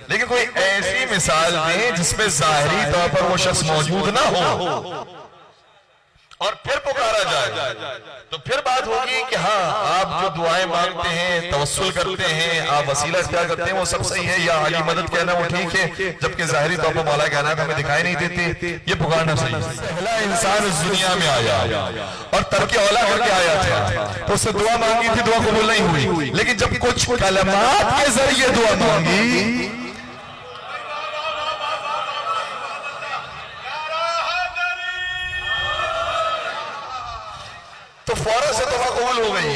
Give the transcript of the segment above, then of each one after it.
لیکن کوئی ایسی مثال دیں جس میں ظاہری طور پر وہ شخص موجود نہ ہو اور پھر پکارا جائے، تو پھر بات ہوگی کہ ہاں آپ جو دعائیں مانگتے ہیں، توسل کرتے ہیں، آپ وسیلہ اختیار کرتے ہیں، وہ سب صحیح ہے، یا علی مدد کہنا وہ ٹھیک ہے، جبکہ ظاہری طور پر مولا کہنا کہ ہمیں دکھائی نہیں دیتے، یہ پکارنا صحیح ہے۔ پہلا انسان اس دنیا میں آیا اور ترک اولا کر کے آیا تھا، تو اس سے دعا مانگی تھی، دعا قبول نہیں ہوئی، لیکن جب کچھ کلمات کے ذریعے دعا مانگی تو فوراً سے توبہ قبول ہو گئی،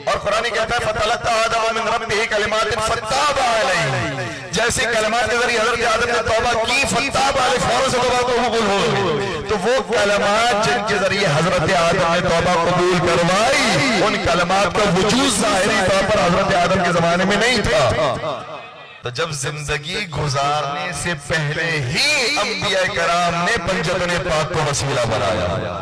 اور قرآن کہتا ہے فَتَلَقَّىٰ آدَمُ مِن رَبِّهِ كَلِمَاتٍ فَتَابَ عَلَيْهِ، جیسے کلمات کے ذریعے حضرت آدم نے توبہ کی، فَتَابَ عَلَيْهِ، فوراً سے توبہ قبول ہو گئی۔ تو وہ کلمات جن کے ذریعے حضرت آدم نے توبہ قبول کروائی، ان کلمات کا وجود ظاہری طور پر حضرت آدم کے زمانے میں نہیں تھا۔ تو جب زندگی گزارنے سے پہلے ہی انبیاء کرام نے پنجتن پاک کو وسیلہ بنایا،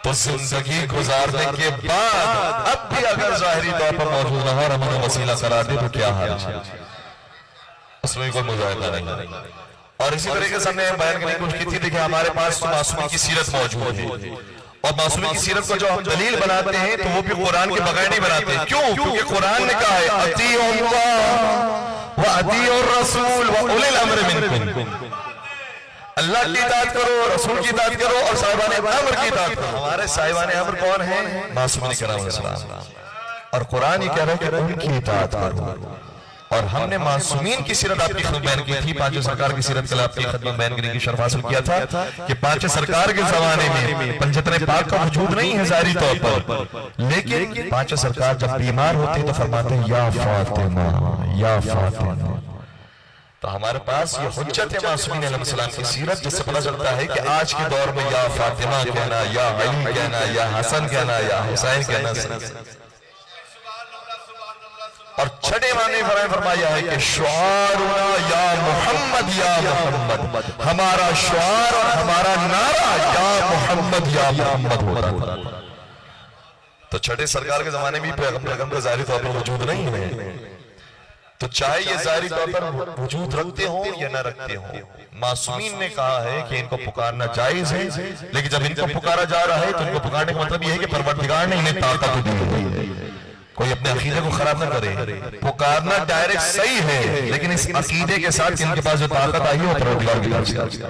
تو زندگی گزارنے کے بعد اب بھی اگر ظاہری طور پر موجود نہ ہو اور ہمیں وسیلہ کرا دے تو کیا حال ہے؟ اس میں کوئی مظاہرہ نہیں۔ اور اسی طریقے سے ہم نے بیان کرنے کی کوشش کی تھی، دیکھیں ہمارے پاس تو معصومی کی سیرت موجود ہے، اور معصومی کی سیرت کو جو ہم دلیل بناتے ہیں تو وہ بھی قرآن کے بغیر نہیں بناتے ہیں۔ کیوں؟ کیونکہ قرآن نے کہا ہے اطیعوا اللہ واطیعوا الرسول واولی الامر منکم، اللہ کی اطاعت کرو، رسول کی اطاعت کرو، اور صاحبان امر کی اطاعت کرو۔ ہمارے صاحبان امر کون ہیں؟ معصومین کرام علیہ السلام، اور قرآن یہ کہہ رہا ہے کہ ان کی اطاعت کرو۔ اور ہم نے معصومین کی سیرت آپ کی خدمت بیان کی تھی، پانچ سرکار کی سیرت کل آپ کی خدمت بیان کرنے کی شرف حاصل کیا تھا کہ پانچ سرکار کے زمانے میں پنجتن پاک کا وجود نہیں ہے ظاہری طور پر، لیکن پانچ سرکار جب بیمار ہوتے تو فرماتے ہیں یا فاطمہ یا فاطمہ۔ تو ہمارے پاس یہ حجت ہے معصومین علیہ السلام کی سیرت، جس سے پتہ چلتا ہے کہ آج کے دور میں یا فاطمہ کہنا، یا علی کہنا، یا حسن کہنا، یا حسین کہنا صحیح۔ اور چھٹے معنی فرمایا ہے کہ شعارنا یا محمد یا محمد، ہمارا شعار اور ہمارا نعرہ یا محمد یا محمد ہوتا ہے۔ تو چھٹے سرکار کے زمانے میں پیغمبر ظاہری طور پر وجود نہیں ہے، تو چاہے یہ ظاہری طور پر وجود رکھتے ہوں یا نہ رکھتے ہوں، معصومین نے کہا ہے کہ ان کو پکارنا جائز ہے، لیکن جب ان کو پکارا جا رہا ہے تو ان کو پکارنے کا مطلب یہ ہے کہ پروردگار نے انہیں طاقت دی ہے۔ کوئی اپنے عقیدے کو خراب نہ کرے، پکارنا ڈائریکٹ صحیح ہے، لیکن اس عقیدے کے ساتھ ان کے پاس جو طاقت آئی ہے وہ پروردگار کی طرف سے۔